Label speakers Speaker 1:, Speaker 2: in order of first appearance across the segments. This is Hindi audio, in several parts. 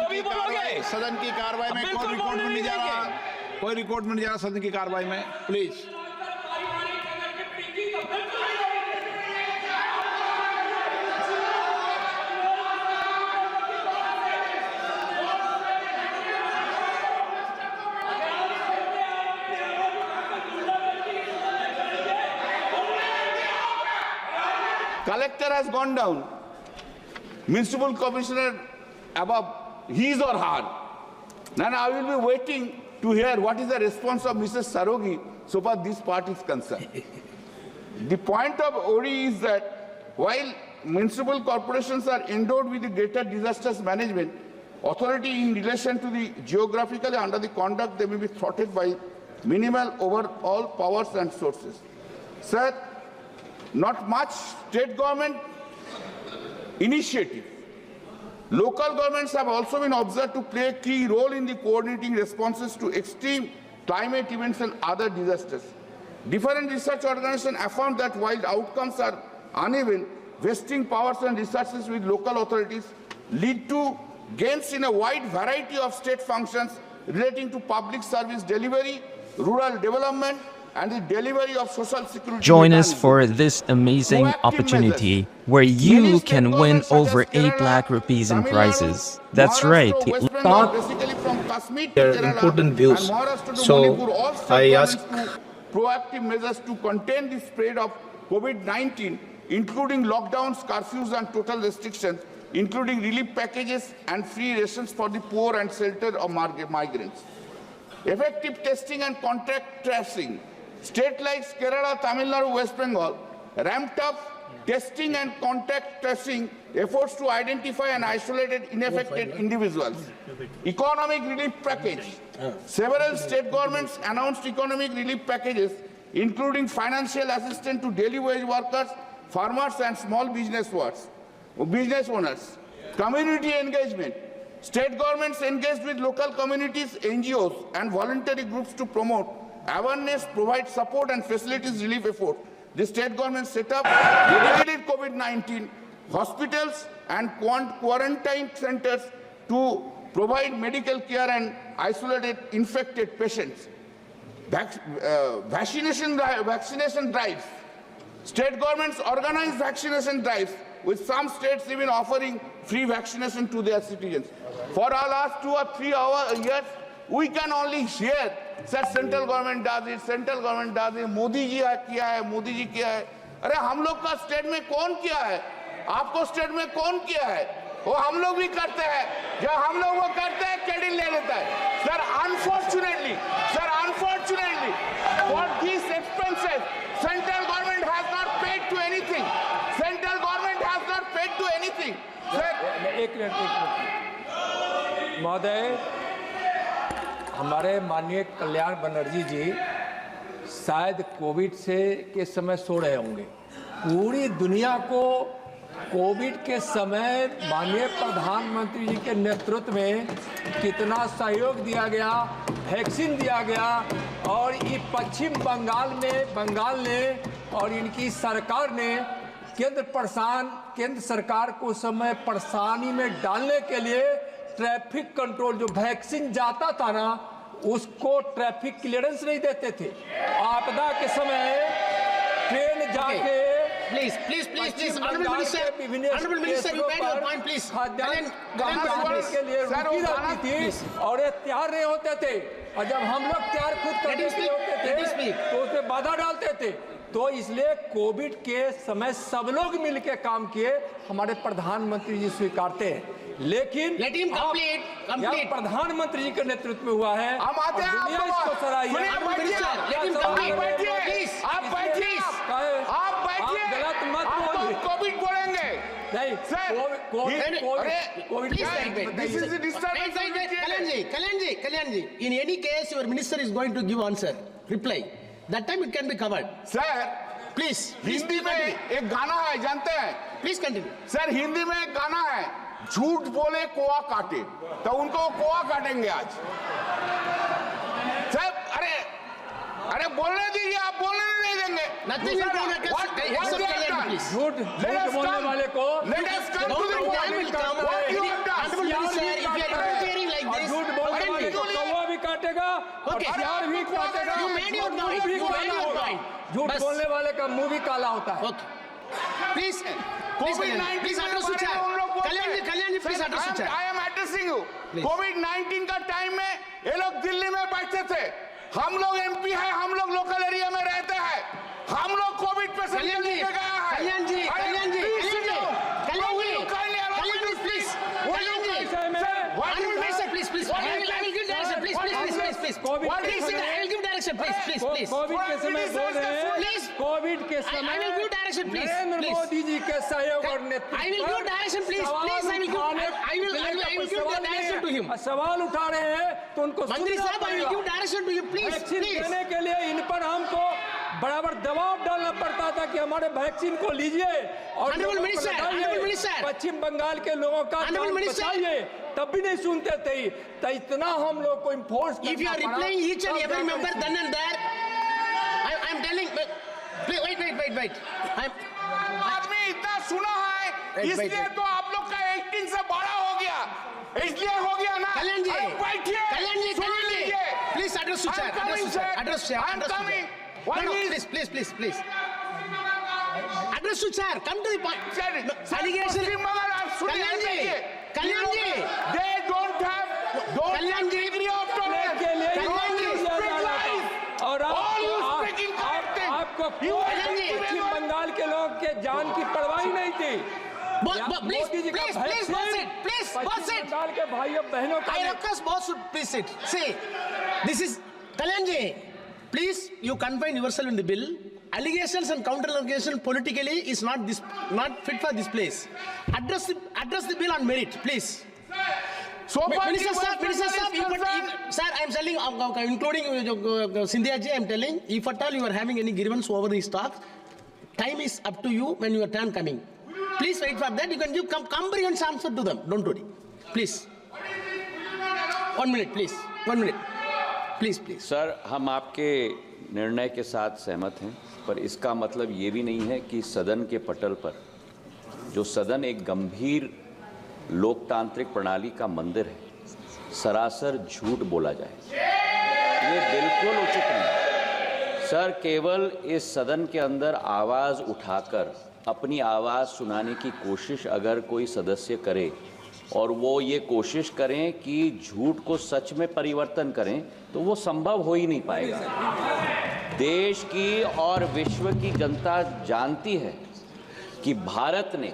Speaker 1: सदन की कार्रवाई में कोई रिकॉर्ड में नहीं जा रहा, कोई रिकॉर्ड में नहीं जा रहा सदन की कार्रवाई में, please. Collector has gone down. Municipal Commissioner above, his or her. Then I will be waiting to hear what is the response of Mrs. Sarogi so far this part is concerned. The point of ORI is that while municipal corporations are endowed with the greater disasters management authority in relation to the geographically under the conduct, they may be thwarted by minimal overall powers and sources. Sir, not much state government initiative. Local governments have also been observed to play a key role in the coordinating responses to extreme climate events and other disasters. Different research organizations affirm that while outcomes are uneven, vesting powers and resources with local authorities lead to gains in a wide variety of state functions relating to public service delivery, rural development, and the delivery of social security.
Speaker 2: Join us for this amazing opportunity where you can win over 8 lakh rupees in prizes. That's right.
Speaker 3: They're important views. So I ask
Speaker 1: proactive measures to contain the spread of COVID-19, including lockdowns, curfews, and total restrictions, including relief packages and free rations for the poor and shelter of migrants. Effective testing and contact tracing. States like Kerala, Tamil Nadu, West Bengal ramped up testing and contact tracing efforts to identify and isolate ineffective individuals. Economic relief package. Several state governments announced economic relief packages, including financial assistance to daily wage workers, farmers, and small business owners. Community engagement. State governments engaged with local communities, NGOs, and voluntary groups to promote awareness, provide support, and facilities relief efforts. The state government set up dedicated COVID-19 hospitals and quarantine centers to provide medical care and isolated infected patients. Vaccination drives. State governments organize vaccination drives, with some states even offering free vaccination to their citizens. For our last 2 or 3 years, we can only hear that central government does it, central government does it, Modi ji किया है, Modi ji किया है. अरे हम लोग का स्टेट में कौन किया है? आपको स्टेट में कौन किया है? वो हम लोग भी करते हैं. जब हम लोग वो करते हैं, क्रेडिट ले लेता है. Sir, unfortunately, for these expenses, central government has not paid to anything. Central government has not paid to anything. Sir,
Speaker 4: एक मिनट महोदय, हमारे माननीय कल्याण बनर्जी जी शायद कोविड से के समय सो रहे होंगे. पूरी दुनिया को कोविड के समय माननीय प्रधानमंत्री जी के नेतृत्व में कितना सहयोग दिया गया, वैक्सीन दिया गया, और ये पश्चिम बंगाल ने और इनकी सरकार ने केंद्र सरकार को समय परेशानी में डालने के लिए ट्रैफिक कंट्रोल, जो वैक्सीन जाता था ना, उसको ट्रैफिक क्लियरेंस नहीं देते थे. आपदा के समय ट्रेन जाके
Speaker 3: Please, Honorable Minister, you made your point, please.
Speaker 4: के लिए रुकी रहती थी और ये तैयार नहीं होते थे, और जब हम लोग तैयार खुद करने के लिए होते थे तो उसमें बाधा डालते थे. तो इसलिए कोविड के समय सब लोग मिलकर काम किए, हमारे प्रधानमंत्री जी स्वीकारते हैं. लेकिन प्रधानमंत्री जी के नेतृत्व में हुआ है,
Speaker 1: हम आते हैं.
Speaker 4: दुनिया इसको सराहिए.
Speaker 1: आप बैठिए,
Speaker 4: गलत मत बोलिए.
Speaker 1: कोविड बोलेंगे
Speaker 4: नहीं
Speaker 1: This is the disturbance.
Speaker 3: Kalyan ji, in any case your minister is going to give answer, reply. That time it can be covered.
Speaker 1: Sir,
Speaker 3: Please.
Speaker 1: Hindi में एक गाना है, जानते हैं?
Speaker 3: Please continue.
Speaker 1: सर, हिंदी में एक गाना है, झूठ बोले कोआ काटे, तो उनको कोआ काटेंगे आज. सर, अरे बोलने दीजिए, आप बोलने नहीं देंगे.
Speaker 3: Nothing will be except Kalyan, please.
Speaker 4: झूठ बोलने वाले को
Speaker 1: let us come to the point. What you have done.
Speaker 3: Honorable Minister, if you are जी।
Speaker 4: तो कौवा भी काटेगा और
Speaker 3: Okay.
Speaker 4: सियार भी काटेगा,
Speaker 3: You made your
Speaker 4: और
Speaker 3: point.
Speaker 4: मुंह भी
Speaker 3: You made
Speaker 4: काला
Speaker 3: your
Speaker 4: होगा।
Speaker 3: point.
Speaker 4: झूठ
Speaker 3: बस।
Speaker 4: बोलने वाले का मुंह भी काला होता है।
Speaker 3: Okay. Please,
Speaker 1: COVID-19
Speaker 3: please
Speaker 1: के
Speaker 3: address to
Speaker 1: बारे में
Speaker 3: chair.
Speaker 1: उन लोग बोलते हैं।
Speaker 3: कल्याण जी, please address to chair.
Speaker 1: I am addressing you.
Speaker 3: Please.
Speaker 1: COVID-19 का टाइम में ये लोग दिल्ली में बैठते थे। हम लोग एमपी है, हम लोग लोकल एरिया में रहते हैं। हम लोग कोविड पेशेंट
Speaker 3: कल्याण जी,
Speaker 1: लेके गया है।
Speaker 3: कल्याण जी,
Speaker 1: अरे,
Speaker 3: कल्याण जी,
Speaker 1: please
Speaker 3: Kalyan
Speaker 1: sit
Speaker 3: ji,
Speaker 1: down.
Speaker 3: Kalyan
Speaker 1: Will
Speaker 3: ji,
Speaker 1: you kindly allow me
Speaker 3: Kalyan
Speaker 1: to
Speaker 3: ji, please.
Speaker 1: speak? Will you
Speaker 3: कल्याण जी.
Speaker 4: विषय में
Speaker 1: What
Speaker 3: Honorable
Speaker 1: is
Speaker 3: Minister,
Speaker 1: that?
Speaker 3: please, please.
Speaker 1: What
Speaker 3: I
Speaker 1: is
Speaker 3: will give
Speaker 1: that?
Speaker 3: direction, please,
Speaker 1: What
Speaker 3: please,
Speaker 1: is
Speaker 3: please,
Speaker 1: that?
Speaker 3: please.
Speaker 4: Covid
Speaker 1: What
Speaker 4: के
Speaker 1: is
Speaker 3: Please,
Speaker 1: it?
Speaker 3: I will give direction, please, please, please.
Speaker 4: Covid के समय बोल रहे हैं,
Speaker 3: Please.
Speaker 4: कोविड के
Speaker 3: I
Speaker 4: समय
Speaker 3: will give direction, please,
Speaker 4: Narendra
Speaker 3: please.
Speaker 4: Modi ji के सहयोग और नेतृत्व
Speaker 3: I will give direction, please, please. I will give direction to him.
Speaker 4: सवाल उठा रहे हैं तो उनको
Speaker 3: मंत्री
Speaker 4: सुनना
Speaker 3: साहब, I will
Speaker 4: पड़ेगा।
Speaker 3: give direction to you, please,
Speaker 4: vaccine
Speaker 3: please.
Speaker 4: देने के लिए इन पर हमको बराबर दबाव डालना पड़ता था कि हमारे वैक्सीन को लीजिए और
Speaker 3: Honorable
Speaker 4: लोगों को
Speaker 3: Minister,
Speaker 4: लगाइए।
Speaker 3: Honorable Minister.
Speaker 4: पश्चिम बंगाल के लोगों का
Speaker 3: Honorable
Speaker 4: जान
Speaker 3: Minister.
Speaker 4: बचाइए, तब भी नहीं सुनते थे। तो इतना हम लोग को enforce
Speaker 3: If you are replying each and every member then and there, I am telling. Wait.
Speaker 1: आदमी इतना सुना है, इसलिए तो आप लोग का 18 से बड़ा हो गया, इसलिए हो गया ना।
Speaker 3: कल्याण जी,
Speaker 1: अरे बैठिए,
Speaker 3: कल्याण जी,
Speaker 1: सुन लीजिए।
Speaker 3: please address to chair,
Speaker 1: I'm coming, sir.
Speaker 3: address to chair.
Speaker 1: I'm coming.
Speaker 3: No,
Speaker 1: What is-
Speaker 3: please. Address to chair. Come to the point.
Speaker 1: Sir,
Speaker 3: No,
Speaker 1: sir,
Speaker 3: allegation.
Speaker 1: पश्चिम बंगाल, आप सुनिए,
Speaker 3: कल्याण जी,
Speaker 1: देखिए।
Speaker 3: कल्याण जी.
Speaker 1: They don't have
Speaker 3: Kalyan ji.
Speaker 1: degree of tolerance.
Speaker 4: के लिए
Speaker 3: कल्याण जी.
Speaker 1: You speak lies.
Speaker 4: और
Speaker 1: All you speaking correct thing.
Speaker 4: आपको
Speaker 1: You are
Speaker 3: Kalyan ji.
Speaker 1: acting
Speaker 4: Paschim
Speaker 1: as
Speaker 4: Bengal के लोग के जान की परवाह ही नहीं थी।
Speaker 3: Please,
Speaker 4: मोदी जी का
Speaker 3: please,
Speaker 4: vaccine
Speaker 3: boss it. Please, boss
Speaker 4: Paschim
Speaker 3: it.
Speaker 4: Bangal के भाइयों बहनों का
Speaker 3: I request boss to please sit. See, this is Kalyan ji. Please, you confine yourself in the bill. Allegations and counter allegations politically is not fit for this place. Address the bill on merit, please.
Speaker 1: So far,
Speaker 3: Minister
Speaker 1: the
Speaker 3: sir,
Speaker 1: West
Speaker 3: sir, I am telling, including Scindia ji, I am telling, if at all you are having any grievance over these talks, time is up to you when your turn coming. Please wait for that. You can give comprehensive answer to them. Don't worry. Please. 1 minute, please. 1 minute. Please.
Speaker 5: Sir, हम आपके निर्णय के साथ सहमत हैं, पर इसका मतलब ये भी नहीं है कि सदन के पटल पर जो सदन एक गंभीर लोकतांत्रिक प्रणाली का मंदिर है, सरासर झूठ बोला जाए। ये बिल्कुल उचित नहीं। सर, केवल इस सदन के अंदर आवाज़ उठाकर अपनी आवाज़ सुनाने की कोशिश अगर कोई सदस्य करे और वो ये कोशिश करें कि झूठ को सच में परिवर्तन करें, तो वो संभव हो ही नहीं पाएगा। देश की और विश्व की जनता जानती है कि भारत ने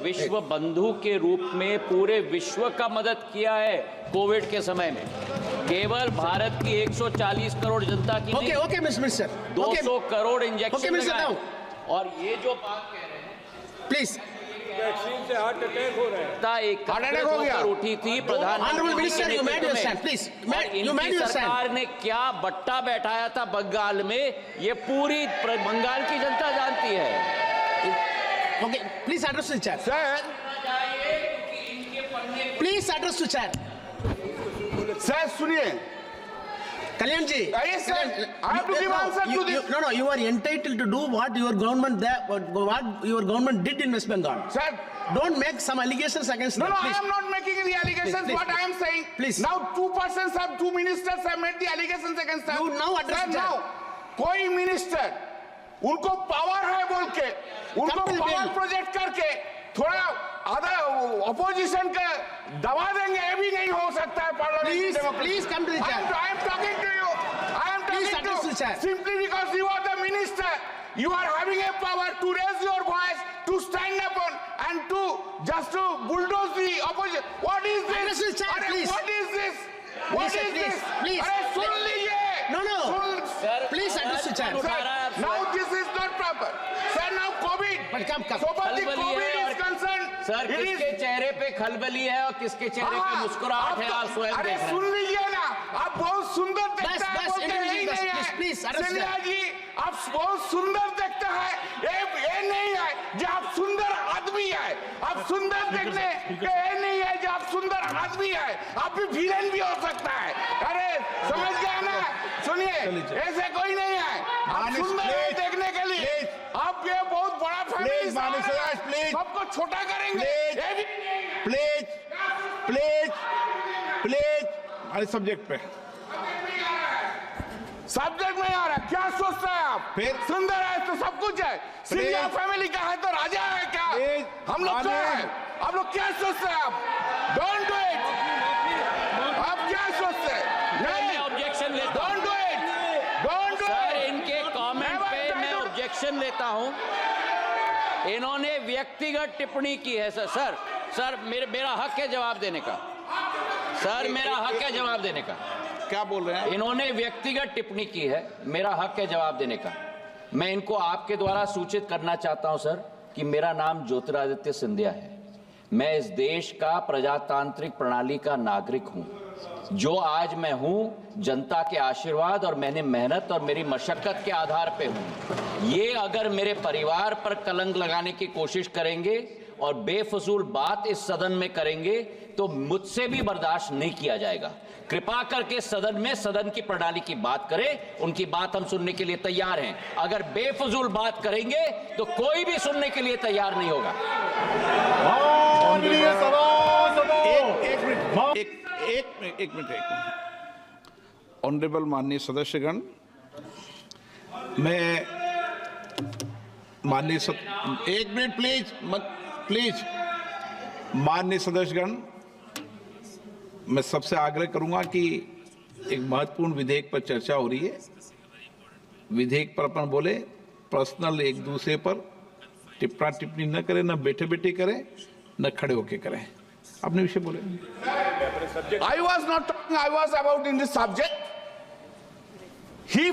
Speaker 5: विश्व बंधु के रूप में पूरे विश्व का मदद किया है कोविड के समय में। केवल भारत की 140 करोड़ जनता की नहीं,
Speaker 3: Okay, Mr. Minister.
Speaker 5: 200 crore injection
Speaker 3: Mr.
Speaker 5: लगाए।
Speaker 3: Rao.
Speaker 5: और ये जो बात कह रहे हैं,
Speaker 3: Please.
Speaker 4: वैक्सीन से हार्ट अटैक हो रहे हैं।
Speaker 5: एकत्रित होकर उठी थी
Speaker 3: Honorable
Speaker 5: प्रधानमंत्री
Speaker 3: Minister,
Speaker 5: के
Speaker 3: you made your stand.
Speaker 5: नेतृत्व
Speaker 3: Please.
Speaker 5: में। और
Speaker 3: You made
Speaker 5: इनकी
Speaker 3: your stand.
Speaker 5: सरकार ने क्या बट्टा बैठाया था बंगाल में, ये पूरी बंगाल की जनता जानती है।
Speaker 3: Okay, please address the chair.
Speaker 1: Sir,
Speaker 3: Please address the chair.
Speaker 1: sir, सुनिए।
Speaker 3: Kalyan ji.
Speaker 1: Yes, sir. I have to give answer to this.
Speaker 3: No, you are entitled to do what your government did in West Bengal.
Speaker 1: Sir,
Speaker 3: Don't make some allegations against
Speaker 1: no,
Speaker 3: them.
Speaker 1: I
Speaker 3: Please.
Speaker 1: am not making any allegations.
Speaker 3: Please.
Speaker 1: What I am saying,
Speaker 3: Please.
Speaker 1: now two ministers have made the allegations against them.
Speaker 3: You now address
Speaker 1: Sir,
Speaker 3: that.
Speaker 1: now, कोई मिनिस्टर उनको पावर है बोल के, उनको
Speaker 3: Come to the
Speaker 1: power
Speaker 3: bill.
Speaker 1: Project करके थोड़ा आधा अपोजिशन का दबा देंगे, ये भी नहीं हो सकता है parliament.
Speaker 3: Please come to the chair.
Speaker 1: I am talking to you. I am
Speaker 3: Please
Speaker 1: talking
Speaker 3: address
Speaker 1: to
Speaker 3: the chair.
Speaker 1: simply because you are the minister. You are having a power to raise your voice, to stand upon and to just to bulldoze the opposition. What is this?
Speaker 3: Address the chair,
Speaker 1: अरे,
Speaker 3: please.
Speaker 1: What is this? What
Speaker 3: Please,
Speaker 1: is
Speaker 3: please,
Speaker 1: this?
Speaker 3: please.
Speaker 1: अरे सुन लीजिए।
Speaker 3: No.
Speaker 1: Soon-
Speaker 3: Please address the chair.
Speaker 1: Sir, now this is not proper. Sir, now COVID.
Speaker 3: But come.
Speaker 1: So far the
Speaker 5: खलबली
Speaker 1: COVID
Speaker 5: है
Speaker 1: is concerned.
Speaker 5: Sir,
Speaker 1: it is-
Speaker 5: किसके चेहरे पे खलबली है और किसके चेहरे पे
Speaker 1: हाँ,
Speaker 5: मुस्कुराहट है, आप स्वयं
Speaker 1: अरे
Speaker 5: देख रहे
Speaker 1: सुन
Speaker 5: हैं।
Speaker 1: लीजिए ना, आप बहुत सुंदर देखते हैं,
Speaker 3: बस,
Speaker 1: बोलते हैं,
Speaker 3: individual,
Speaker 1: यही
Speaker 3: बस,
Speaker 1: नहीं
Speaker 3: please, please,
Speaker 1: है।
Speaker 3: address
Speaker 1: Scindia
Speaker 3: that.
Speaker 1: जी, आप बहुत सुंदर देखते हैं, ये नहीं है जो आप सुंदर आदमी है। आप सुंदर देखने के ये नहीं है जो आप सुंदर आदमी है। आप भी विलेन भी हो सकता है। अरे समझ गया ना? सुनिए, ऐसे कोई नहीं है। आप सुंदर है देखने के लिए। आप ये बहुत बड़ा फैमिली सबको छोटा करेंगे। ये भी
Speaker 6: Please, सारे सब्जेक्ट पे।
Speaker 1: सब्जेक्ट में आ रहा है, क्या सोचते हैं आप?
Speaker 6: फिर
Speaker 1: सुंदर है तो सब कुछ है, सिंधिया फैमिली का है तो राजा है क्या? हम लोग क्या है? आप लोग क्या सोचते हैं? आप डोंट डू इट। आप क्या सोचते हैं?
Speaker 5: मैं ऑब्जेक्शन लेता हूं।
Speaker 1: Don't do it, don't do
Speaker 5: sir,
Speaker 1: it.
Speaker 5: इनके कमेंट पे मैं ऑब्जेक्शन लेता हूं। इन्होंने व्यक्तिगत टिप्पणी की है सर मेरा हक है जवाब देने का। सर मेरा हक है जवाब देने का।
Speaker 6: क्या बोल रहे हैं?
Speaker 5: इन्होंने व्यक्तिगत टिप्पणी की है, मेरा हक है जवाब देने का। मैं इनको आपके द्वारा सूचित करना चाहता हूं सर कि मेरा नाम ज्योतिरादित्य सिंधिया है। मैं इस देश का प्रजातांत्रिक प्रणाली का नागरिक हूं। जो आज मैं हूं, जनता के आशीर्वाद और मैंने मेहनत और मेरी मशक्कत के आधार पे हूं। ये अगर मेरे परिवार पर कलंक लगाने की कोशिश करेंगे और बेफजूल बात इस सदन में करेंगे तो मुझसे भी बर्दाश्त नहीं किया जाएगा। कृपा करके सदन में सदन की प्रणाली की बात करें, उनकी बात हम सुनने के लिए तैयार हैं। अगर बेफजूल बात करेंगे तो कोई भी सुनने के लिए तैयार नहीं होगा।
Speaker 6: एक मिनट। ऑनरेबल माननीय सदस्यगण, मैं माननीय एक मिनट प्लीज माननीय सदस्यगण, मैं सबसे आग्रह करूंगा कि एक महत्वपूर्ण विधेयक पर चर्चा हो रही है। विधेयक पर अपन बोले, पर्सनल एक दूसरे पर टिप्पणी न करें, न बैठे बैठे करें, न खड़े होके करें। अपने विषय बोले।
Speaker 1: I was not talking, I was about in this subject. He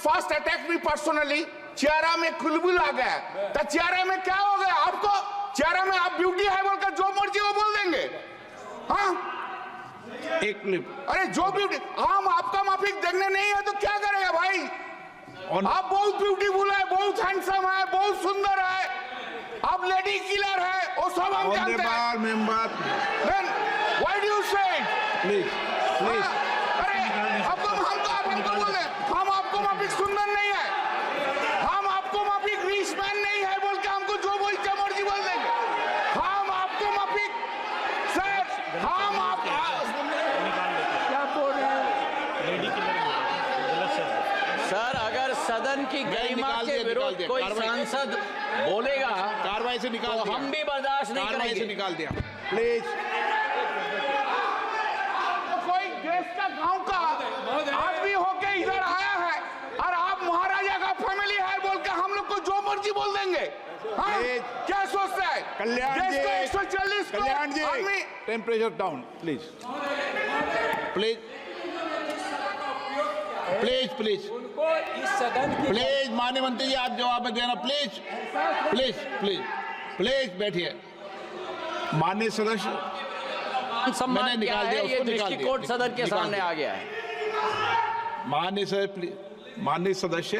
Speaker 1: first attacked me personally. चेहरा में कुलबुल आ गया, तो चेहरे में क्या हो गया? आपको चेहरा में आप ब्यूटी है बोलकर जो मर्जी वो बोल देंगे? हाँ,
Speaker 6: एक क्लिप।
Speaker 1: अरे जो ब्यूटी, हम आपका माफिक देखने नहीं है तो क्या करेगा भाई? आप बहुत ब्यूटीफुल है, बहुत हैंडसम है, बहुत सुंदर है, आप लेडी किलर है, वो सब हम जानते हैं।
Speaker 6: Member,
Speaker 1: Then why do you say it?
Speaker 6: Please.
Speaker 1: अरे हमको बोल रहे, हम आपको माफिक सुंदर नहीं है, हम आपको माफिक रिच मैन नहीं है बोल के हमको जो बोलते मर्जी बोल देंगे। हम आपको माफिक सर, हम आप
Speaker 4: क्या बोल रहे हैं?
Speaker 5: सर, अगर सदन की गरिमा के विरुद्ध कोई सांसद बोलेगा
Speaker 6: कार्रवाई से निकाल
Speaker 5: तो
Speaker 6: दिया।
Speaker 5: हम भी बर्दाश्त नहीं
Speaker 6: कार्रवाई से
Speaker 5: करेंगे।
Speaker 6: निकाल दिया। प्लीज।
Speaker 1: कोई देश का गांव का आदमी होके इधर आया है और आप महाराजा का फैमिली है बोल के हम लोग को जो मर्जी बोल देंगे? हाँ? क्या सोचते हैं?
Speaker 6: कल्याण
Speaker 1: देश
Speaker 6: जी,
Speaker 1: को 140
Speaker 6: कल्याण जी,
Speaker 1: आदमी
Speaker 6: टेम्परेचर डाउन प्लीज। प्लीज
Speaker 4: इस सदन की
Speaker 6: प्लीज माननीय मंत्री जी, आप जवाब में देना। प्लीज बैठिए। माननीय सदस्य,
Speaker 5: सम्मान
Speaker 6: मैंने
Speaker 5: क्या
Speaker 6: निकाल
Speaker 5: है,
Speaker 6: दिया,
Speaker 5: ये
Speaker 6: उसको निकाल
Speaker 5: दृष्टिकोण
Speaker 6: दिया,
Speaker 5: सदन के
Speaker 6: निकाल
Speaker 5: सामने
Speaker 6: दिया।
Speaker 5: आ गया है।
Speaker 6: माननीय सदस्य,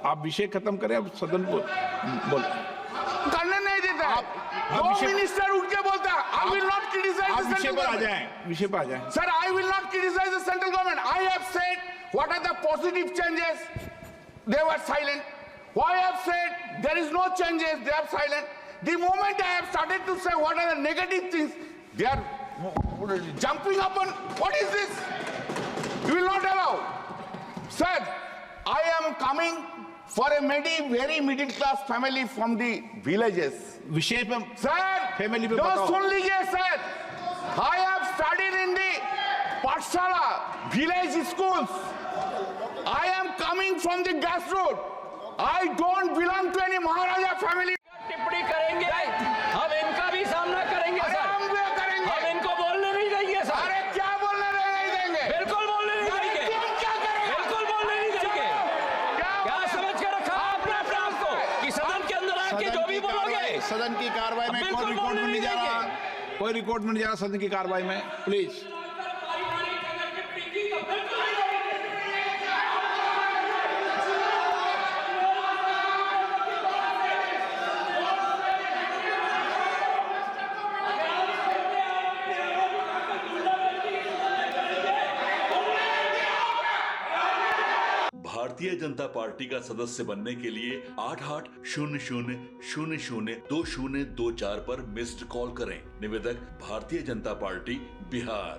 Speaker 6: आप विषय खत्म करें, अब सदन को बोल।
Speaker 1: करने नहीं देता है। दो मिनिस्टर उठ के बोलता है, I will not criticize
Speaker 6: आप
Speaker 1: the
Speaker 6: विषय
Speaker 1: central
Speaker 6: पर आ
Speaker 1: government.
Speaker 6: जाएं, विषय पर आ जाएं।
Speaker 1: Sir, I will not criticize the central government. I have said what are the positive changes. They were silent. Why I have said there is no changes. They are silent. The moment I have started to say what are the negative things, they are jumping up on what is this? You will not allow. Sir, I am coming for a very middle class family from the villages.
Speaker 6: विषय पे
Speaker 1: Sir,
Speaker 6: Family पे
Speaker 1: जो
Speaker 6: बताओ।
Speaker 1: सुन लीजिए sir, I have studied in the Pathshala village schools. I am coming from the grassroots. I don't belong to any Maharaja family.
Speaker 5: टिप्पणी करेंगे, हम इनका भी सामना करेंगे
Speaker 1: अरे
Speaker 5: सर।
Speaker 1: हम भी करेंगे।
Speaker 5: हम इनको बोलने नहीं देंगे सर।
Speaker 1: अरे क्या बोलने नहीं देंगे?
Speaker 5: बिल्कुल बोलने नहीं देंगे।
Speaker 1: तुम क्या करेगा?
Speaker 5: बिल्कुल बोलने नहीं देंगे। क्या समझ के रखा आपने अपने आप को कि सदन के अंदर आके जो भी बोलोगे?
Speaker 6: सदन की कार्रवाई में
Speaker 5: बिल्कुल
Speaker 6: कोई रिकॉर्ड में
Speaker 5: बोलने
Speaker 6: नहीं जा
Speaker 5: नहीं
Speaker 6: रहा, कोई रिकॉर्ड में नहीं जा रहा सदन की कार्रवाई में। प्लीज।
Speaker 7: भारतीय जनता पार्टी का सदस्य बनने के लिए 8800002024 पर मिस्ड कॉल करें। निवेदक भारतीय जनता पार्टी बिहार।